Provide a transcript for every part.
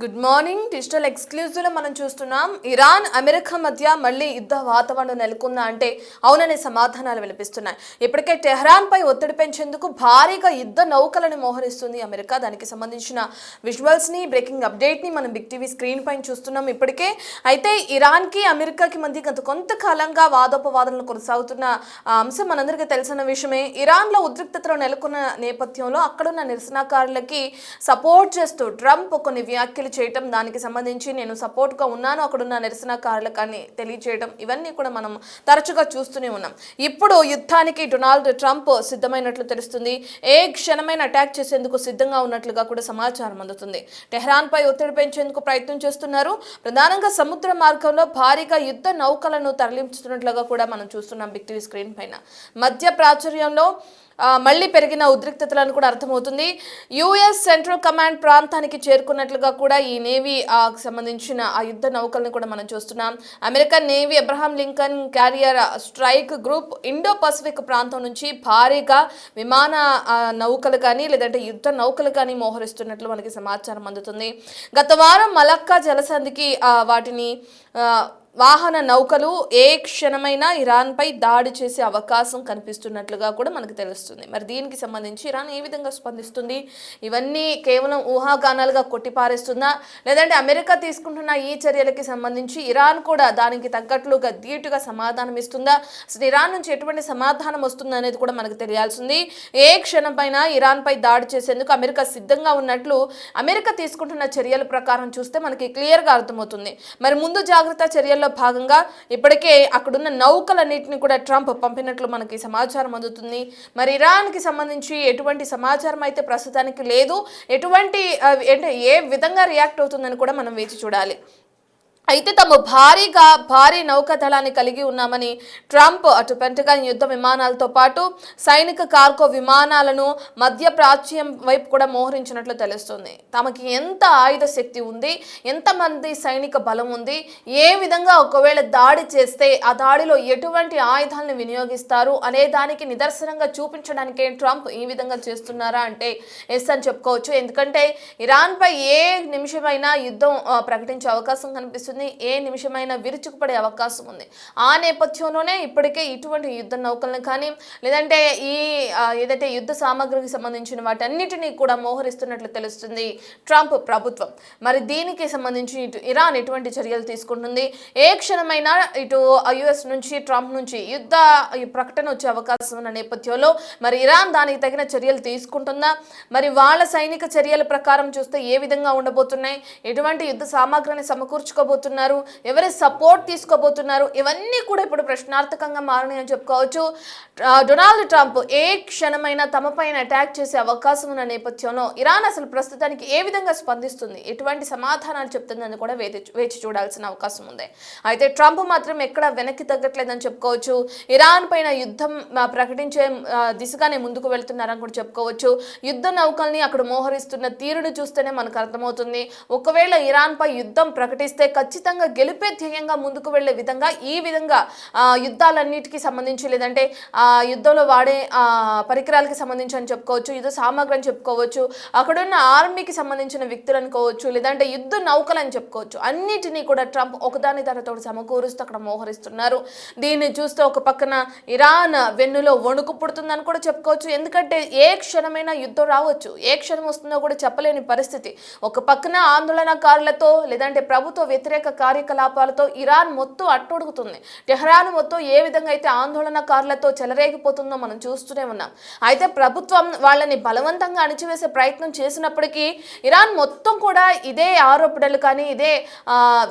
Good morning. Digital exclusive లో మనం చూస్తున్నాం ఇరాన్ అమెరికా మధ్య మళ్ళీ యుద్ధ వాతావరణం నెలకొందా అంటే అవుననే సమాధానాలు వినిపిస్తున్నాయి. ఇప్పటికే టెహ్రాన్ పై ఒత్తిడి పెంచేందుకు భారీగా యుద్ధ నౌకలను మోహరిస్తుంది అమెరికా. దానికి సంబంధించిన విజువల్స్ ని బ్రేకింగ్ అప్డేట్ ని మనం బిగ్ టీవీ స్క్రీన్ పైన చూస్తున్నాం ఇప్పటికే. అయితే ఇరాన్ కి అమెరికాకి మధ్య గత కొంతకాలంగా వాదోపవాదనలు కొనసాగుతున్న అంశం మనందరికీ తెలిసిన విషయమే. ఇరాన్ లో ఉద్రిక్తతలు నెలకొన్న నేపథ్యంలో అక్కడున్న నిరసనకారులకి సపోర్ట్ చేస్తూ ట్రంప్ కొన్ని వ్యాఖ్యలు చేయటం, దానికి సంబంధించి నేను సపోర్ట్ గా ఉన్నాను అక్కడున్న నిరసనకారులకని తెలియజేయడం, ఇవన్నీ కూడా మనం తరచుగా చూస్తూనే ఉన్నాం. ఇప్పుడు యుద్ధానికి డొనాల్డ్ ట్రంప్ సిద్ధమైనట్లు తెలుస్తుంది. ఏ క్షణమైన అటాక్ చేసేందుకు సిద్ధంగా ఉన్నట్లుగా కూడా సమాచారం అందుతుంది. టెహ్రాన్ పై ఒత్తిడి పెంచేందుకు ప్రయత్నం చేస్తున్నారు. ప్రధానంగా సముద్ర మార్గంలో భారీగా యుద్ధ నౌకలను తరలించుతున్నట్లుగా కూడా మనం చూస్తున్నాం బిగ్ టీవీ స్క్రీన్ పైన. మధ్య ప్రాచుర్యంలో మళ్ళీ పెరిగిన ఉద్రిక్తతలను కూడా అర్థమవుతుంది. యుఎస్ సెంట్రల్ కమాండ్ ప్రాంతానికి చేరుకున్నట్లుగా కూడా ఈ నేవీ సంబంధించిన ఆ యుద్ధ నౌకలను కూడా మనం చూస్తున్నాం. American navy Abraham Lincoln carrier strike group Indo Pacific ప్రాంతం నుంచి భారీగా విమాన నౌకలు కానీ లేదంటే యుద్ధ నౌకలు కానీ మోహరిస్తున్నట్లు మనకి సమాచారం అందుతుంది. గత వారం మలక్కా జలసంధికి వాటిని వాహన నౌకలు ఏ క్షణమైనా ఇరాన్ పై దాడి చేసే అవకాశం కనిపిస్తున్నట్లుగా కూడా మనకు తెలుస్తుంది. మరి దీనికి సంబంధించి ఇరాన్ ఏ విధంగా స్పందిస్తుంది? ఇవన్నీ కేవలం ఊహాగానాలుగా కొట్టిపారేస్తుందా, లేదంటే అమెరికా తీసుకుంటున్న ఈ చర్యలకి సంబంధించి ఇరాన్ కూడా దానికి తగ్గట్లుగా ధీటుగా సమాధానం ఇస్తుందా? అసలు ఇరాన్ నుంచి ఎటువంటి సమాధానం వస్తుంది అనేది కూడా మనకు తెలియాల్సింది. ఏ క్షణం పైన ఇరాన్ పై దాడి చేసేందుకు అమెరికా సిద్ధంగా ఉన్నట్లు అమెరికా తీసుకుంటున్న చర్యల ప్రకారం చూస్తే మనకి క్లియర్గా అర్థమవుతుంది. మరి ముందు జాగ్రత్త చర్యల్లో భాగంగా ఇప్పటికే అక్కడున్న నౌకలన్నింటినీ కూడా ట్రంప్ పంపినట్లు మనకి సమాచారం అందుతుంది. మరి ఇరాన్ కి సంబంధించి ఎటువంటి సమాచారం అయితే ప్రస్తుతానికి లేదు. ఎటువంటి ఏ విధంగా రియాక్ట్ అవుతుందని కూడా మనం వేచి చూడాలి. అయితే తాము భారీ నౌకాదళాన్ని కలిగి ఉన్నామని ట్రంప్ అటు పెంటగాన్ యుద్ధ విమానాలతో పాటు సైనిక కార్గో విమానాలను మధ్య ప్రాచ్యం వైపు కూడా మోహరించినట్లు తెలుస్తుంది. తమకి ఎంత ఆయుధ శక్తి ఉంది, ఎంతమంది సైనిక బలం ఉంది, ఏ విధంగా ఒకవేళ దాడి చేస్తే ఆ దాడిలో ఎటువంటి ఆయుధాలను వినియోగిస్తారు అనే దానికి నిదర్శనంగా చూపించడానికే ట్రంప్ ఈ విధంగా చేస్తున్నారా అంటే ఎస్ అని చెప్పుకోవచ్చు. ఎందుకంటే ఇరాన్పై ఏ నిమిషమైనా యుద్ధం ప్రకటించే అవకాశం కనిపిస్తుంది. ఏ నిమిషమైనా విరుచుకుపడే అవకాశం ఉంది. ఆ నేపథ్యంలోనే ఇప్పటికే ఇటువంటి యుద్ధ నౌకలను కానీ లేదంటే ఈ ఏదైతే యుద్ధ సామాగ్రికి సంబంధించిన వాటన్నిటినీ కూడా మోహరిస్తున్నట్లు తెలుస్తుంది ట్రంప్ ప్రభుత్వం. మరి దీనికి సంబంధించి ఇటు ఇరాన్ ఎటువంటి చర్యలు తీసుకుంటుంది? ఏ క్షణమైనా ఇటు యుఎస్ నుంచి ట్రంప్ నుంచి యుద్ధ ప్రకటన వచ్చే అవకాశం ఉన్న నేపథ్యంలో మరి ఇరాన్ దానికి తగిన చర్యలు తీసుకుంటుందా? మరి వాళ్ళ సైనిక చర్యల ప్రకారం చూస్తే ఏ విధంగా ఉండబోతున్నాయి? ఎటువంటి యుద్ధ సామాగ్రిని సమకూర్చుకోబోతున్నారు? ఎవరి సపోర్ట్ తీసుకోబోతున్నారు? ఇవన్నీ కూడా ఇప్పుడు ప్రశ్నార్థకంగా మారని చెప్పుకోవచ్చు. డొనాల్డ్ ట్రంప్ ఏ క్షణమైనా తమపైన అటాక్ చేసే అవకాశం ఉన్న నేపథ్యంలో ఇరాన్ అసలు ప్రస్తుతానికి ఏ విధంగా స్పందిస్తుంది, ఎటువంటి సమాధానాలు చెప్తుందని కూడా వేచి చూడాల్సిన అవకాశం ఉంది. అయితే ట్రంప్ మాత్రం ఎక్కడ వెనక్కి తగ్గట్లేదని చెప్పుకోవచ్చు. ఇరాన్ పైన యుద్ధం ప్రకటించే దిశగానే ముందుకు వెళ్తున్నారని కూడా చెప్పుకోవచ్చు. యుద్ధ నౌకల్ని అక్కడ మోహరిస్తున్న తీరును చూస్తేనే మనకు అర్థమవుతుంది. ఒకవేళ ఇరాన్ పై యుద్ధం ప్రకటిస్తే ఖచ్చితంగా గెలిపే ధ్యేయంగా ముందుకు వెళ్లే విధంగా ఈ విధంగా యుద్ధాలన్నిటికీ సంబంధించి లేదంటే యుద్ధంలో వాడే పరికరాలకి సంబంధించి అని చెప్పుకోవచ్చు, యుద్ధ సామాగ్రి అని చెప్పుకోవచ్చు, అక్కడున్న ఆర్మీకి సంబంధించిన వ్యక్తులు అనుకోవచ్చు, లేదంటే యుద్ధ నౌకలు అని చెప్పుకోవచ్చు. అన్నిటినీ కూడా ట్రంప్ ఒకదాని తరతో సమకూరుస్తూ అక్కడ మోహరిస్తున్నారు. దీన్ని చూస్తే ఒక పక్కన ఇరాన్ వెన్నులో వణుకు పుడుతుందని కూడా చెప్పుకోవచ్చు. ఎందుకంటే ఏ క్షణమైనా యుద్ధం రావచ్చు, ఏ క్షణం వస్తుందో కూడా చెప్పలేని పరిస్థితి. ఒక పక్కన ఆందోళనకారులతో లేదంటే ప్రభుత్వ వ్యతిరేక కార్యకలాపాలతో ఇరాన్ మొత్తం అట్టుడుగుతుంది. టెహ్రాన్ మొత్తం ఏ విధంగా అయితే ఆందోళనకారులతో చెలరేగిపోతుందో మనం చూస్తూనే ఉన్నాం. అయితే ప్రభుత్వం వాళ్ళని బలవంతంగా అణిచివేసే ప్రయత్నం చేసినప్పటికీ ఇరాన్ మొత్తం కూడా ఇదే ఆరోపణలు కానీ ఇదే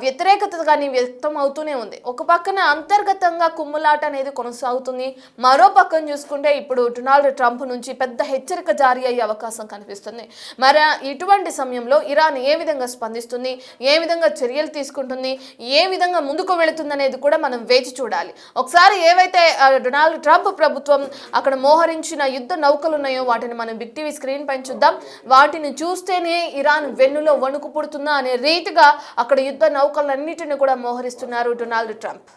వ్యతిరేకత కానీ వ్యక్తం అవుతూనే ఉంది. ఒక పక్కన అంతర్గతంగా కుమ్ములాట అనేది కొనసాగుతుంది. మరో పక్కన చూసుకుంటే ఇప్పుడు డొనాల్డ్ ట్రంప్ నుంచి పెద్ద హెచ్చరిక జారీ అయ్యే అవకాశం కనిపిస్తుంది. మరి ఇటువంటి సమయంలో ఇరాన్ ఏ విధంగా స్పందిస్తుంది, ఏ విధంగా చర్యలు తీసుకుంటుంది, ఏ విధంగా ముందుకు వెళుతుంది అనేది కూడా మనం వేచి చూడాలి. ఒకసారి ఏవైతే డొనాల్డ్ ట్రంప్ ప్రభుత్వం అక్కడ మోహరించిన యుద్ధ నౌకలు ఉన్నాయో వాటిని మనం బిగ్ టీవీ స్క్రీన్ పైన చూద్దాం. వాటిని చూస్తేనే ఇరాన్ వెన్నులో వణుకు పుడుతుందా అనే రీతిగా అక్కడ యుద్ధ నౌకలన్నిటిని కూడా మోహరిస్తున్నారు డొనాల్డ్ ట్రంప్.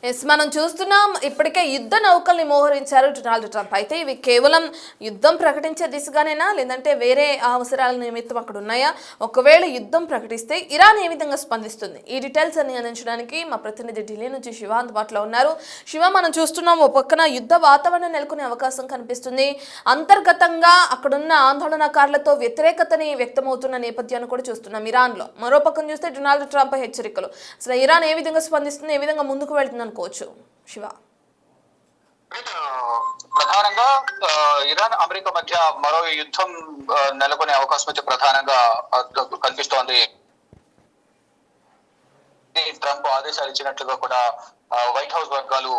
ఎస్, మనం చూస్తున్నాం ఇప్పటికే యుద్ధ నౌకల్ని మోహరించారు డొనాల్డ్ ట్రంప్. అయితే ఇవి కేవలం యుద్ధం ప్రకటించే దిశగానేనా, లేదంటే వేరే అవసరాల నిమిత్తం అక్కడ ఉన్నాయా? ఒకవేళ యుద్ధం ప్రకటిస్తే ఇరాన్ ఏ విధంగా స్పందిస్తుంది? ఈ డీటెయిల్స్ అన్ని అందించడానికి మా ప్రతినిధి ఢిల్లీ నుంచి శివ అందుబాటులో ఉన్నారు. శివ, మనం చూస్తున్నాం ఓ పక్కన యుద్ధ వాతావరణం నెలకొనే అవకాశం కనిపిస్తుంది. అంతర్గతంగా అక్కడున్న ఆందోళనకారులతో వ్యతిరేకతని వ్యక్తమవుతున్న నేపథ్యాన్ని కూడా చూస్తున్నాం ఇరాన్లో. మరో పక్కన చూస్తే డొనాల్డ్ ట్రంప్ హెచ్చరికలు. అసలు ఇరాన్ ఏ విధంగా స్పందిస్తుంది, ఏ విధంగా ముందుకు వెళ్తుంది అనుకోవచ్చు శివ? ప్రధానంగా ఇరాన్ అమెరికా మధ్య మరో యుద్ధం నెలకొనే అవకాశం అయితే ప్రధానంగా కనిపిస్తోంది. ట్రంప్ ఆదేశాలు ఇచ్చినట్లుగా కూడా వైట్ హౌస్ వర్గాలు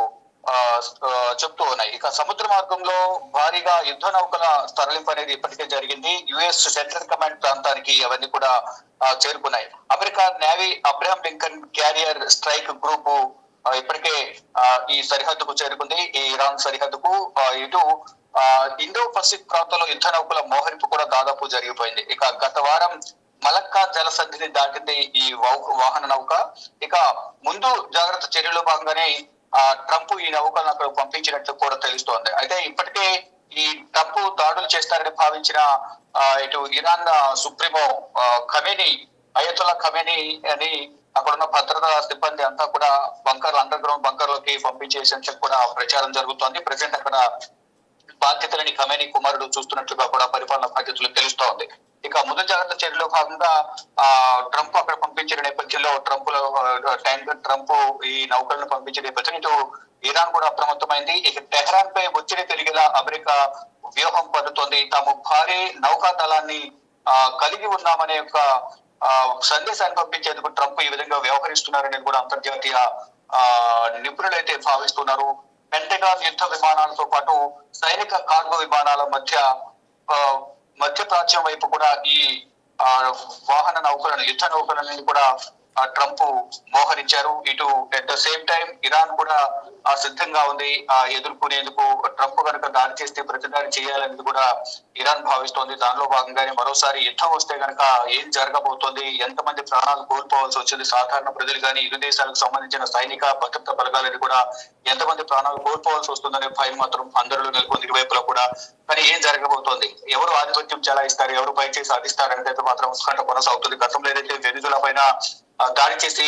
చెప్తూ ఉన్నాయి. ఇక సముద్ర మార్గంలో భారీగా యుద్ధ నౌకల తరలింపు అనేది ఇప్పటికే జరిగింది. యుఎస్ సెంట్రల్ కమాండ్ ప్రాంతానికి అవన్నీ కూడా చేరుకున్నాయి. America navy Abraham Lincoln carrier strike group ఇప్పటికే ఈ సరిహద్దుకు చేరుకుంది. ఈ ఇరాన్ సరిహద్దుకు ఇటు ఇండో పసిఫిక్ ప్రాంతంలో యుద్ధ నౌకల మోహరింపు కూడా దాదాపు జరిగిపోయింది. ఇక గత వారం మలక్కా జలసంధిని దాటింది ఈ వాహన నౌక. ఇక ముందు జాగ్రత్త చర్యలో భాగంగానే ట్రంప్ ఈ నౌకలను అక్కడ పంపించినట్లు కూడా తెలుస్తోంది. అయితే ఇప్పటికే ఈ ట్రంప్ దాడులు చేస్తారని భావించిన ఇటు Iran supremo Khamenei, Ayatollah Khamenei అని అక్కడున్న భద్రతా సిబ్బంది అంతా కూడా అండర్ గ్రౌండ్ బంకర్లోకి పంపించేసేందుకు కూడా ప్రచారం జరుగుతోంది. ప్రజెంట్ అక్కడ బాధ్యతలని ఖమేనీ కుమారుడు చూస్తున్నట్లుగా కూడా పరిపాలన బాధ్యతలు తెలుస్తోంది. ఇక ముందు జాగ్రత్త చర్యలో భాగంగా ట్రంప్ అక్కడ పంపించిన నేపథ్యంలో ట్రంప్ ఈ నౌకలను పంపించిన నేపథ్యం ఇటు ఇరాన్ కూడా అప్రమత్తమైంది. ఇక టెహ్రాన్ పై ఒత్తిడి పెరిగేలా అమెరికా వ్యూహం పన్నుతోంది. తాము భారీ నౌకా దళాన్ని కలిగి ఉన్నామనే ఒక సందేశాన్ని పంపించేందుకు ట్రంప్ ఈ విధంగా వ్యవహరిస్తున్నారనేది కూడా అంతర్జాతీయ నిపుణులు అయితే భావిస్తున్నారు. పెంటగాన్ యుద్ధ విమానాలతో పాటు సైనిక కార్గో విమానాల మధ్య ప్రాచ్యం వైపు కూడా ఈ వాహన నౌకలను, యుద్ధ నౌకలని కూడా ట్రంప్ మోహరించారు. ఇటు at the same time Iran కూడా సిద్ధంగా ఉంది ఎదుర్కొనేందుకు. ట్రంప్ కనుక దాడి చేస్తే ప్రతిదాడి చేయాలనేది కూడా ఇరాన్ భావిస్తోంది. దానిలో భాగంగానే మరోసారి యుద్ధం వస్తే కనుక ఏం జరగబోతోంది, ఎంతమంది ప్రాణాలు కోల్పోవాల్సి వచ్చింది, సాధారణ ప్రజలు కానీ ఇరు దేశాలకు సంబంధించిన సైనిక భద్రతా బలగాలని కూడా ఎంతమంది ప్రాణాలు కోల్పోవాల్సి వస్తుందనే భయం మాత్రం అందరిలో నెలకొంది ఇరువైపులా కూడా. కానీ ఏం జరగబోతోంది, ఎవరు ఆధిపత్యం చెలాయిస్తారు, ఎవరు పైచేసి సాధిస్తారనేది మాత్రం ఉత్కంఠ కొనసాగుతుంది. గతంలో ఏదైతే వెనిజులా పైన దాడి చేసి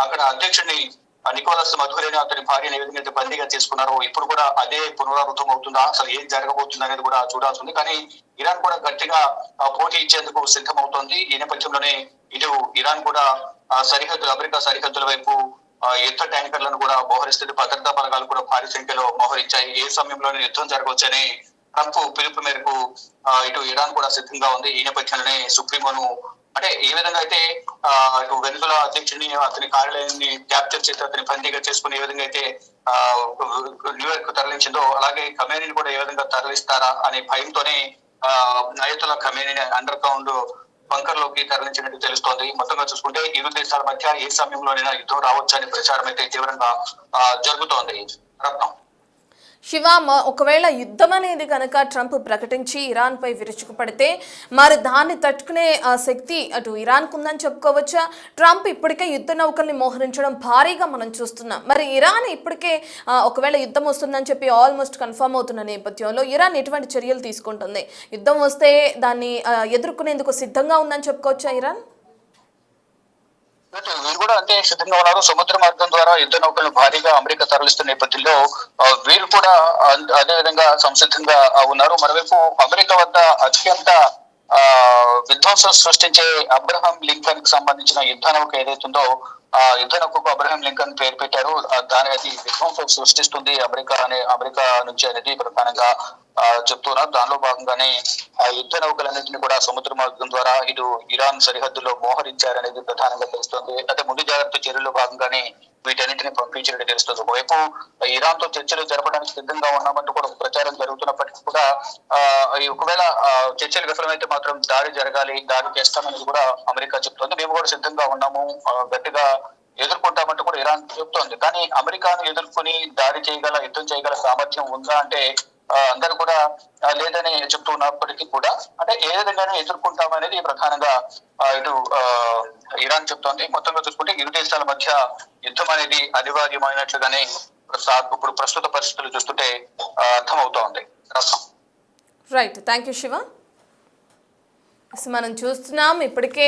అక్కడ అధ్యక్షుడిని నికోలస్ మధురేని అతని భార్యను ఏ విధంగా అయితే బందీగా చేసుకున్నారో ఇప్పుడు కూడా అదే పునరావృతం అవుతుందా, అసలు ఏం జరగబోతుంది అనేది కూడా చూడాల్సి ఉంది. కానీ ఇరాన్ కూడా గట్టిగా పోటీ ఇచ్చేందుకు సిద్ధమవుతోంది. ఈ నేపథ్యంలోనే ఇటు ఇరాన్ కూడా అమెరికా సరిహద్దుల వైపు యుద్ధ ట్యాంకర్లను కూడా మోహరిస్తుంది. భద్రతా బలగాలు కూడా భారీ సంఖ్యలో మోహరించాయి. ఏ సమయంలోనే యుద్ధం జరగవచ్చని ట్రంప్ పిలుపు మేరకు ఇటు ఇరాన్ కూడా సిద్ధంగా ఉంది. ఈ నేపథ్యంలోనే సుప్రీమోను అంటే ఏ విధంగా అయితే వెనుజులా అధ్యక్షుడిని అతని కార్యాలయాన్ని క్యాప్చర్ చేసి అతని బందీగా చేసుకుని ఏ విధంగా అయితే న్యూయార్క్ తరలించిందో అలాగే ఖమేనీని కూడా ఏ విధంగా తరలిస్తారా అనే భయంతోనే అయతుల్లా ఖమేనీని అండర్ గ్రౌండ్ బంకర్ లోకి తరలించినట్టు తెలుస్తోంది. మొత్తంగా చూసుకుంటే ఇరు దేశాల మధ్య ఏ సమయంలోనైనా యుద్ధం రావచ్చు అనే ప్రచారం అయితే తీవ్రంగా జరుగుతోంది. రత్నం శివ, ఒకవేళ యుద్ధం అనేది కనుక ట్రంప్ ప్రకటించి ఇరాన్పై విరుచుకుపడితే మరి దాన్ని తట్టుకునే శక్తి అటు ఇరాన్కు ఉందని చెప్పుకోవచ్చా? ట్రంప్ ఇప్పటికే యుద్ధ నౌకల్ని మోహరించడం భారీగా మనం చూస్తున్నాం. మరి ఇరాన్ ఇప్పటికే ఒకవేళ యుద్ధం వస్తుందని చెప్పి ఆల్మోస్ట్ కన్ఫర్మ్ అవుతున్న నేపథ్యంలో ఇరాన్ ఎటువంటి చర్యలు తీసుకుంటుంది? యుద్ధం వస్తే దాన్ని ఎదుర్కొనేందుకు సిద్ధంగా ఉందని చెప్పుకోవచ్చా ఇరాన్? వీరు కూడా అంతే సిద్ధంగా ఉన్నారు. సముద్ర మార్గం ద్వారా యుద్ధ నౌకలను భారీగా అమెరికా తరలిస్తున్న నేపథ్యంలో వీరు కూడా అదే విధంగా సంసిద్ధంగా ఉన్నారు. మరోవైపు అమెరికా వద్ద అత్యంత విధ్వంసం సృష్టించే అబ్రహాం లింకన్ కి సంబంధించిన యుద్ధ నౌక ఏదైతుందో యుద్ధ నౌకకు అబ్రహాం లింకన్ పేరు పెట్టారు. అది విధ్వంసం సృష్టిస్తుంది అమెరికా నుంచి అనేది ప్రధానంగా చెప్తున్నారు. దానిలో భాగంగానే ఆ యుద్ధ నౌకలన్నింటినీ కూడా సముద్ర మార్గం ద్వారా ఇటు ఇరాన్ సరిహద్దులో మోహరించారనేది ప్రధానంగా తెలుస్తుంది. అంటే ముందు జాగ్రత్త చర్యల్లో భాగంగానే వీటన్నింటినీ పంపించినట్టు తెలుస్తుంది. ఒకవైపు ఇరాన్ తో చర్చలు జరపడానికి సిద్ధంగా ఉన్నామంటూ కూడా ప్రచారం జరుగుతున్నప్పటికీ కూడా ఒకవేళ చర్చలు విఫలమైతే మాత్రం దాడి చేస్తామనేది కూడా అమెరికా చెప్తోంది. మేము కూడా సిద్ధంగా ఉన్నాము, గట్టిగా ఎదుర్కొంటామంటూ కూడా ఇరాన్ చెప్తోంది. కానీ అమెరికాను ఎదుర్కొని యుద్ధం చేయగల సామర్థ్యం ఉందా అంటే అందరూ కూడా లేదని చెప్తున్నప్పటికీ కూడా అంటే ఏ విధంగానే ఎదుర్కొంటామనేది ప్రధానంగా ఇటు ఇరాన్ చెప్తోంది. మొత్తంగా చూసుకుంటే ఇరు దేశాల మధ్య యుద్ధం అనేది అనివార్యమైనట్లుగానే ఇప్పుడు ప్రస్తుత పరిస్థితులు చూస్తుంటే అర్థమవుతోంది. Right, thank you Shiva. మనం చూస్తున్నాం ఇప్పటికే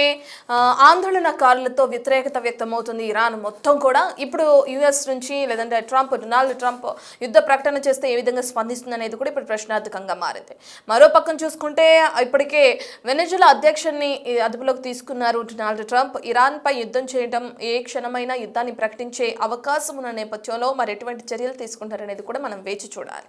ఆందోళనకారులతో వ్యతిరేకత వ్యక్తమవుతుంది ఇరాన్ మొత్తం కూడా. ఇప్పుడు యుఎస్ నుంచి లేదంటే డొనాల్డ్ ట్రంప్ యుద్ధ ప్రకటన చేస్తే ఏ విధంగా స్పందిస్తుంది అనేది కూడా ఇప్పుడు ప్రశ్నార్థకంగా మారింది. మరో పక్కన చూసుకుంటే ఇప్పటికే వెనెజులా అధ్యక్షుడిని అదుపులోకి తీసుకున్నారు డొనాల్డ్ ట్రంప్. ఇరాన్పై యుద్ధం చేయడం, ఏ క్షణమైనా యుద్ధాన్ని ప్రకటించే అవకాశం ఉన్న నేపథ్యంలో మరి ఎటువంటి చర్యలు తీసుకుంటారనేది కూడా మనం వేచి చూడాలి.